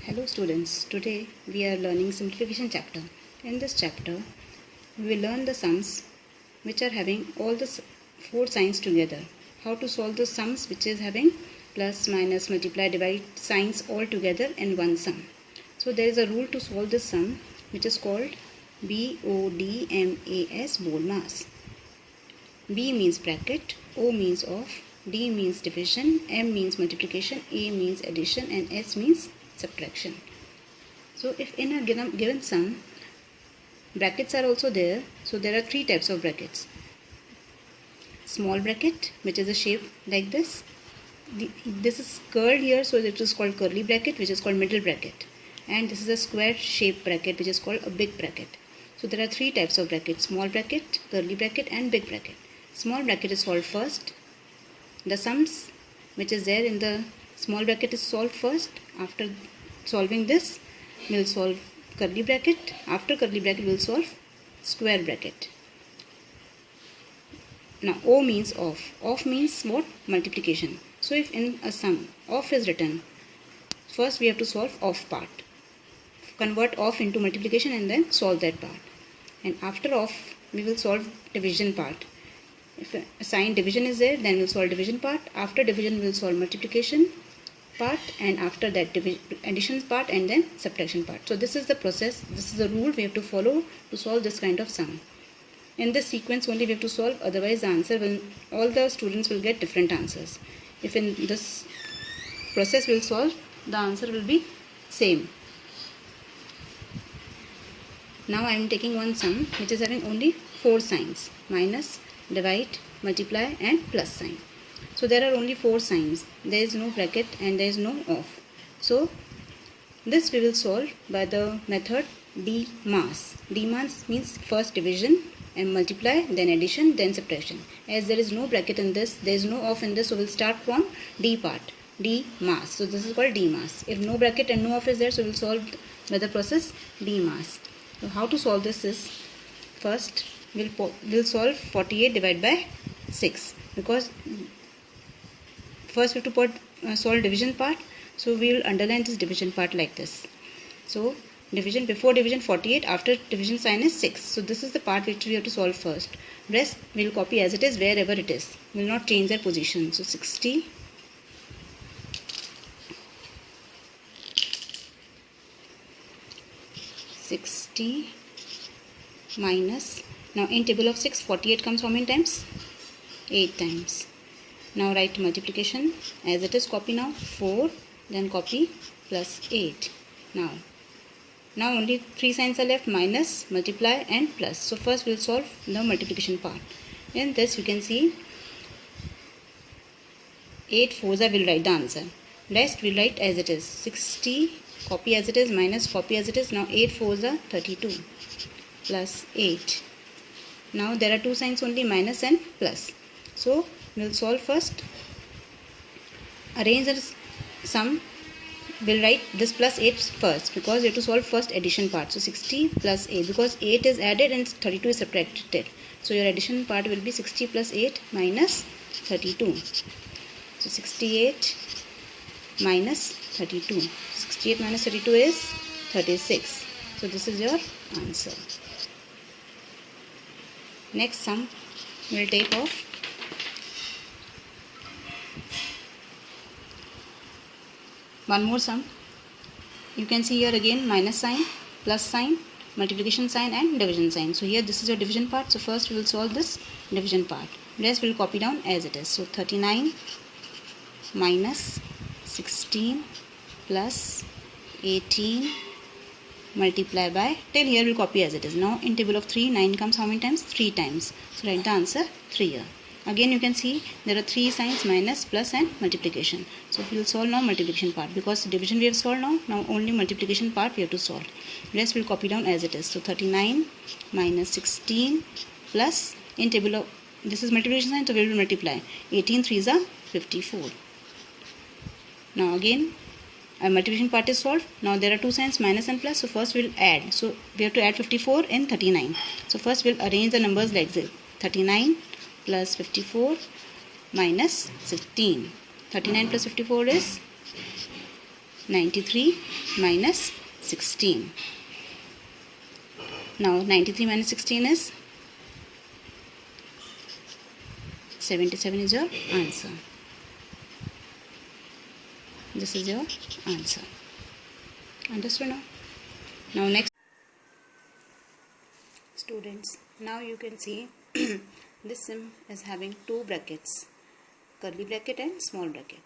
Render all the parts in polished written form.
Hello students, today we are learning simplification chapter. In this chapter, we will learn the sums which are having all the four signs together. How to solve the sums which is having plus, minus, multiply, divide signs all together in one sum. So there is a rule to solve this sum which is called BODMAS, BODMAS. B means bracket, O means off, D means division, M means multiplication, A means addition and S means subtraction. So if in a given sum brackets are also there, so there are three types of brackets. Small bracket, which is a shape like this. This is curled here, so it is called curly bracket, which is called middle bracket. And this is a square shape bracket, which is called a big bracket. So there are three types of brackets: small bracket, curly bracket and big bracket. Small bracket is solved first. The sums which is there in the small bracket is solved first. After solving this, we will solve curly bracket. After curly bracket, we will solve square bracket. Now O means off. Off means what? Multiplication. So if in a sum off is written, first we have to solve off part. Convert off into multiplication and then solve that part. And after off, we will solve division part. If a sign division is there, then we will solve division part. After division, we will solve multiplication part, and after that addition part, and then subtraction part. So this is the process, this is the rule we have to follow to solve this kind of sum. In this sequence only we have to solve, otherwise the answer will, all the students will get different answers. If in this process we will solve, the answer will be same. Now I am taking one sum which is having only four signs: minus, divide, multiply and plus sign. So there are only four signs. There is no bracket and there is no off. So this we will solve by the method DMAS. DMAS means first division and multiply, then addition, then subtraction. As there is no bracket in this, there is no off in this, so we will start from D part. DMAS. So this is called DMAS. If no bracket and no off is there, so we will solve by the process DMAS. So how to solve this is, first we'll solve 48 divided by 6, because first we have to solve division part. So we will underline this division part like this. So division, before division 48, after division sign is 6. So this is the part which we have to solve first. Rest we will copy as it is wherever it is. We will not change their position. So 60 minus, now in table of 6, 48 comes how many times? 8 times. Now write multiplication as it is, copy now 4, then copy plus 8. Now only three signs are left: minus, multiply and plus. So first we will solve the multiplication part. In this you can see 8 4s will write the answer. Rest we will write as it is. 60 copy as it is, minus copy as it is. Now 8 4s are 32 plus 8. Now there are two signs only, minus and plus. So we will solve first. Arrange the sum. We will write this plus 8 first, because we have to solve first addition part. So 60 plus 8, because 8 is added and 32 is subtracted. So your addition part will be 60 plus 8 minus 32. So 68 minus 32. 68 minus 32 is 36. So this is your answer. Next sum we will take off. One more sum. You can see here again minus sign, plus sign, multiplication sign and division sign. So here this is your division part. So first we will solve this division part. Rest we will copy down as it is. So 39 minus 16 plus 18 multiply by, till here we will copy as it is. Now in table of 3, 9 comes how many times? 3 times. So write the answer 3 here. Again you can see there are three signs: minus, plus and multiplication. So we will solve now multiplication part, because division we have solved now. Now only multiplication part we have to solve. Rest we will copy down as it is. So 39 minus 16 plus, in table of, this is multiplication sign, so we will multiply. 18 3s are 54. Now again multiplication part is solved. Now there are two signs, minus and plus. So first we will add. So we have to add 54 in 39. So first we will arrange the numbers like this: 39 plus 54 minus 16. 39 plus 54 is 93 minus 16. Now 93 minus 16 is 77 is your answer. This is your answer. Understood now? Now next, students, now you can see this sum is having two brackets, curly bracket and small bracket.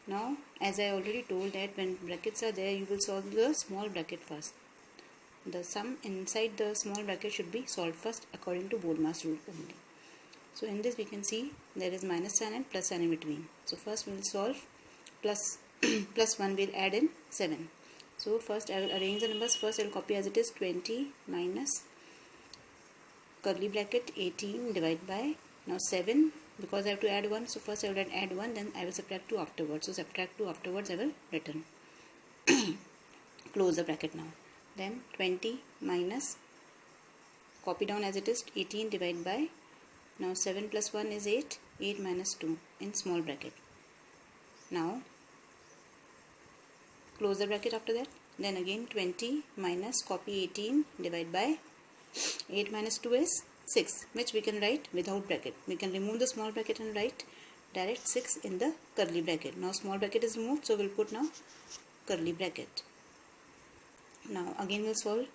Now as I already told that when brackets are there, you will solve the small bracket first. The sum inside the small bracket should be solved first according to Bode-Mar's rule only. So in this we can see there is minus sign and plus sign in between. So first we will solve plus plus 1 will add in 7. So first I will arrange the numbers. First I will copy as it is 20 minus curly bracket 18 divided by now 7, because I have to add 1. So first I will add 1, then I will subtract 2 afterwards. So subtract 2 afterwards I will return. Close the bracket now. Then 20 minus, copy down as it is, 18 divided by now 7 plus 1 is 8, 8 minus 2 in small bracket. Now close the bracket after that. Then again 20 minus, copy 18 divided by 8 minus 2 is 6, which we can write without bracket. We can remove the small bracket and write direct 6 in the curly bracket. Now small bracket is removed, so we'll put now curly bracket. Now again we'll solve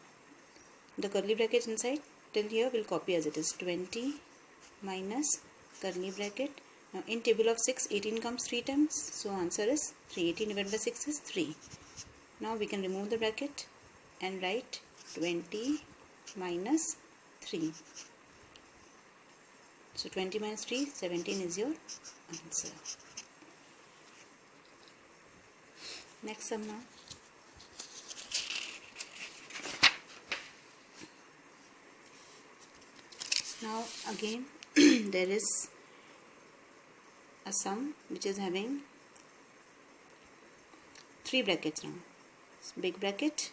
the curly bracket inside. Till here we'll copy as it is 20 minus curly bracket. Now in table of 6, 18 comes 3 times, so answer is 3. 18 divided by 6 is 3. Now we can remove the bracket and write 20 minus 3. So 20 minus 3, 17 is your answer. Next sum now. Now again there is a sum which is having 3 brackets now. Big bracket,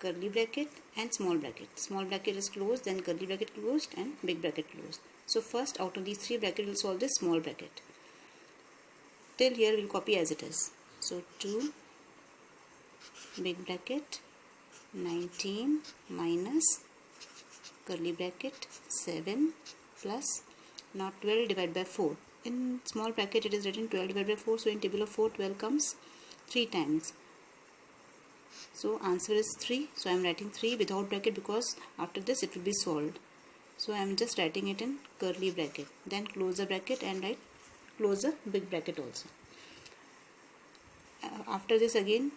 curly bracket and small bracket. Small bracket is closed, then curly bracket closed and big bracket closed. So first out of these 3 brackets we'll solve this small bracket. Till here we'll copy as it is. So 2 big bracket 19 minus curly bracket 7 plus now 12 divided by 4. In small bracket it is written 12 divided by 4, so in table of 4 12 comes 3 times. So answer is 3. So I am writing 3 without bracket because after this it will be solved. So I am just writing it in curly bracket. Then close the bracket and write close the big bracket also. After this again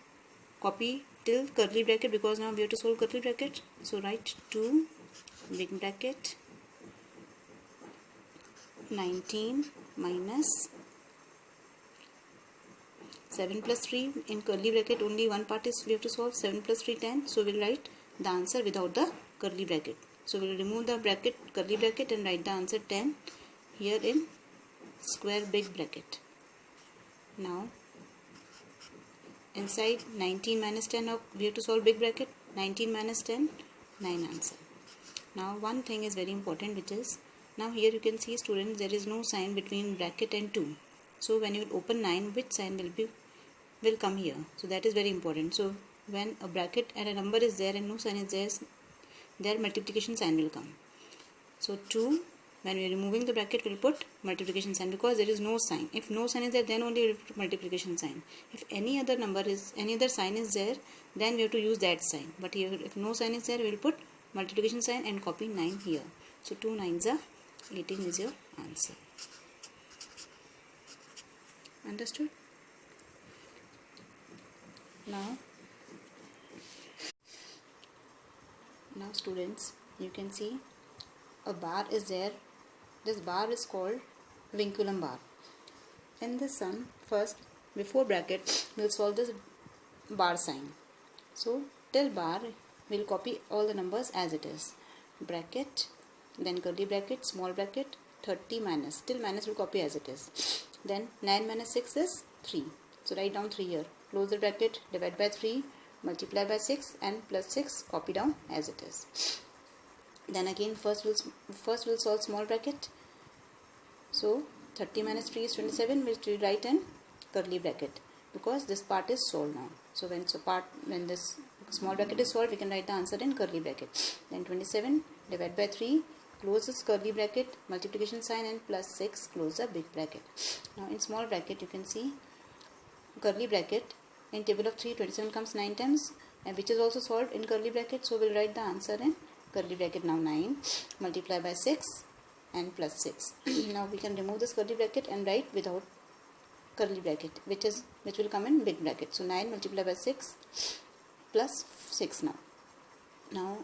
copy till curly bracket because now we have to solve curly bracket. So write 2 big bracket 19 minus 7 plus 3. In curly bracket only one part is we have to solve. 7 plus 3 10. So we'll write the answer without the curly bracket. So we'll remove the bracket, curly bracket, and write the answer 10 here in square big bracket. Now inside 19 minus 10, now we have to solve big bracket. 19 minus 10, 9 answer. Now one thing is very important, which is now here you can see, students, there is no sign between bracket and 2. So when you open 9, which sign will come here? So that is very important. So when a bracket and a number is there and no sign is there, their multiplication sign will come. So 2, when we are removing the bracket, we will put multiplication sign because there is no sign. If no sign is there, then only we will put multiplication sign. If any other sign is there, then we have to use that sign. But here if no sign is there, we will put multiplication sign and copy 9 here. So 2 9s are 18 is your answer. Understood? Now students, you can see a bar is there. This bar is called vinculum bar. In this sum, first before bracket we will solve this bar sign. So till bar we will copy all the numbers as it is. Bracket, then curly bracket, small bracket, 30 minus, till minus we will copy as it is. Then 9 minus 6 is 3. So write down 3 here. Close the bracket, divide by 3, multiply by 6 and plus 6, copy down as it is. Then again first we'll solve small bracket. So 30 minus 3 is 27, which we write in curly bracket. because this part is solved now. So when this small bracket is solved, we can write the answer in curly bracket. Then 27 divided by 3, close this curly bracket, multiplication sign, and plus 6, close the big bracket. Now in small bracket you can see curly bracket. In table of 3, 27 comes 9 times, and which is also solved in curly bracket. So we'll write the answer in curly bracket now. 9 multiply by 6 and plus 6. Now we can remove this curly bracket and write without curly bracket, which will come in big bracket. So 9 multiply by 6 plus 6 now. Now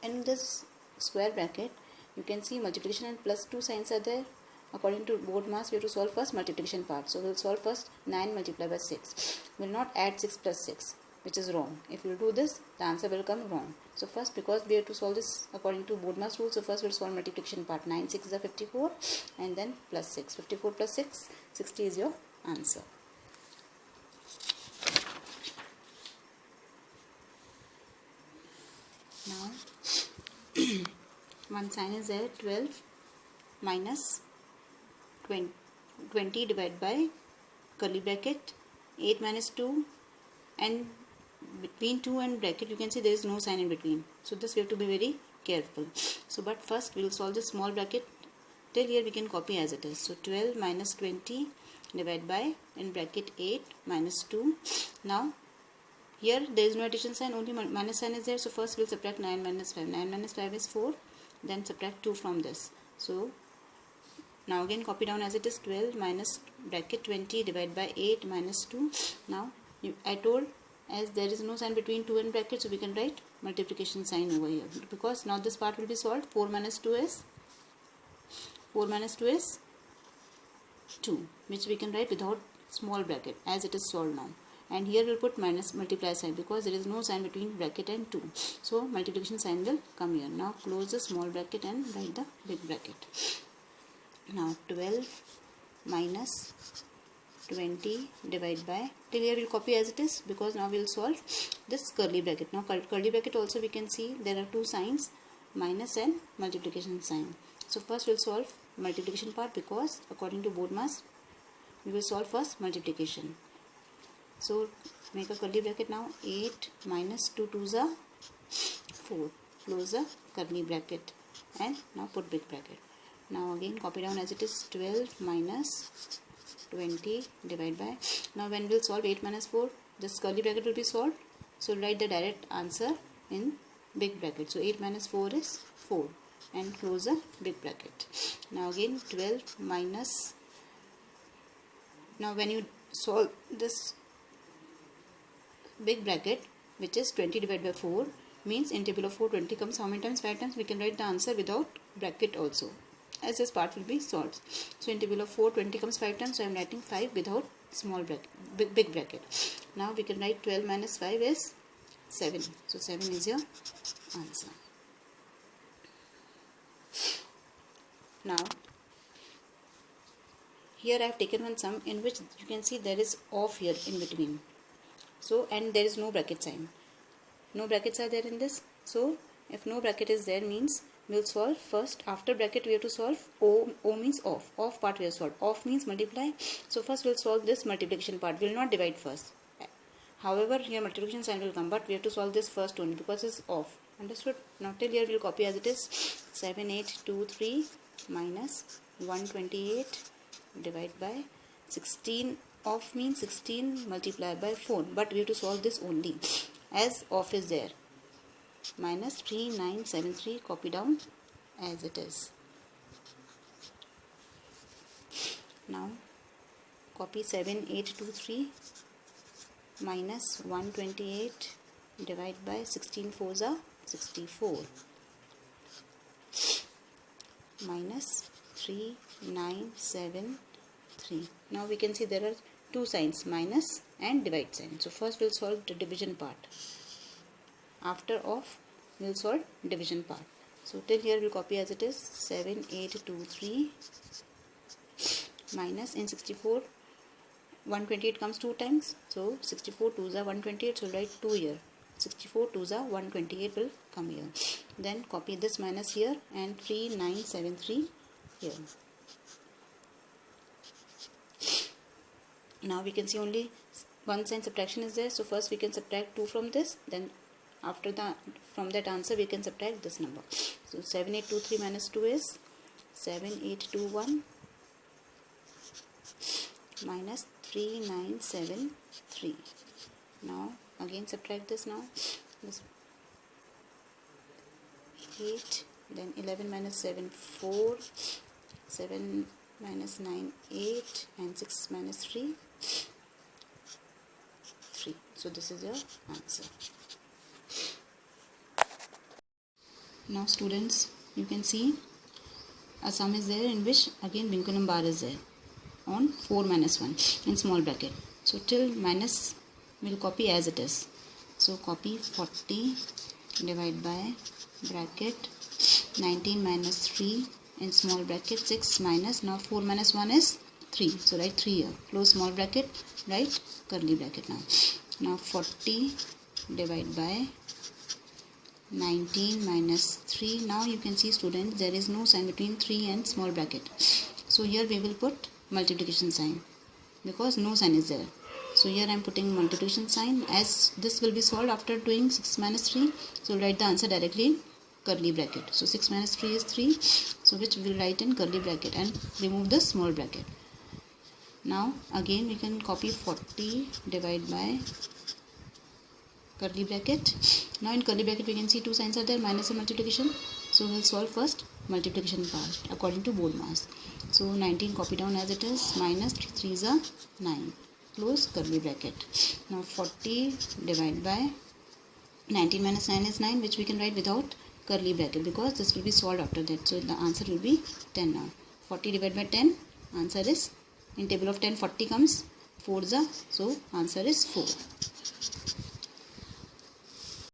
in this square bracket you can see multiplication and plus 2 signs are there. According to board mass, we have to solve first multiplication part. So we'll solve first 9 multiplied by 6. We'll not add 6 plus 6, which is wrong. If you do this, the answer will come wrong. So first, because we have to solve this according to board mass rule, so first we'll solve multiplication part. 9 6 is 54, and then plus 6. 54 plus 6, 60 is your answer. Now one sign is there. 12 minus 20 divided by curly bracket 8 minus 2, and between 2 and bracket you can see there is no sign in between. So this we have to be very careful. So but first we will solve this small bracket. Till here we can copy as it is. So 12 minus 20 divided by in bracket 8 minus 2. Now here there is no addition sign, only minus sign is there. So first we will subtract 9 minus 5. 9 minus 5 is 4. Then subtract 2 from this. So now again copy down as it is. 12 minus bracket 20 divided by 8 minus 2. Now I told as there is no sign between 2 and bracket, so we can write multiplication sign over here, because now this part will be solved. 4 minus 2 is 2, which we can write without small bracket as it is solved now. And here we'll put minus multiply sign because there is no sign between bracket and 2. So multiplication sign will come here. Now close the small bracket and write the big bracket. Now 12 minus 20 divided by, till here we'll copy as it is because now we'll solve this curly bracket. Now curly bracket also we can see there are two signs, minus and multiplication sign. So first we'll solve multiplication part because according to board mass we will solve first multiplication. So make a curly bracket now. 8 minus 2 2s are 4. Close the curly bracket and now put big bracket. Now again copy down as it is. 12 minus 20 divided by, now when we'll solve 8 minus 4, this curly bracket will be solved. So write the direct answer in big bracket. So 8 minus 4 is 4 and close the big bracket. Now again 12 minus, now when you solve this big bracket, which is 20 divided by 4, means in table of 4 20 comes how many times? 5 times. We can write the answer without bracket also, as this part will be solved. So in table of 4 20 comes 5 times, so I am writing 5 without small bracket, big bracket. Now we can write 12 minus 5 is 7. So 7 is your answer. Now here I have taken one sum in which you can see there is off here in between. So and there is no bracket sign. No brackets are there in this. So if no bracket is there means we'll solve first. After bracket we have to solve O. O means off. Off part we have solved. Off means multiply. So first we'll solve this multiplication part. We will not divide first. However, here multiplication sign will come, but we have to solve this first only because it's off. Understood? Now till here we'll copy as it is. 7823 minus 128 divided by 16. Off means 16 multiplied by 4, but we have to solve this only as off is there. Minus 3973, copy down as it is. Now copy 7823 minus 128 divided by 16 4s are 64 minus 3973. Now we can see there are two signs, minus and divide sign. So first we'll solve the division part. After off we'll solve division part. So till here we'll copy as it is. 7823 minus, in 64 128 comes 2 times, so 64 2s are 128, so write 2 here. 64 2s are 128 will come here. Then copy this minus here and 3973 here. Now we can see only one sign subtraction is there, so first we can subtract 2 from this, then after from that answer we can subtract this number. So 7823 minus 2 is 7821 minus 3973. Now again subtract this. Now this 8, then 11 minus 7 4, 7 minus 9 8, and 6 minus 3 3. So this is your answer. Now students, you can see a sum is there in which again vinculum bar is there on 4 minus 1 in small bracket. So till minus we'll copy as it is. So copy 40 divide by bracket 19 minus 3 in small bracket 6 minus, now 4 minus 1 is 3. So write 3 here. Close small bracket, write curly bracket now. Now 40 divide by 19 minus 3. Now you can see students, there is no sign between 3 and small bracket. So here we will put multiplication sign because no sign is there. So here I am putting multiplication sign, as this will be solved after doing 6 minus 3. So we'll write the answer directly in curly bracket. So 6 minus 3 is 3. So which we will write in curly bracket and remove the small bracket. Now again we can copy 40 divide by curly bracket. Now in curly bracket we can see two signs are there, minus and multiplication. So we will solve first multiplication part according to BODMAS. So 19 copy down as it is, minus 3 is a 9. Close curly bracket. Now 40 divided by 19 minus 9 is 9, which we can write without curly bracket because this will be solved after that. So the answer will be 10 now. 40 divided by 10, answer is, in table of 10 40 comes, 4 is a, so answer is 4.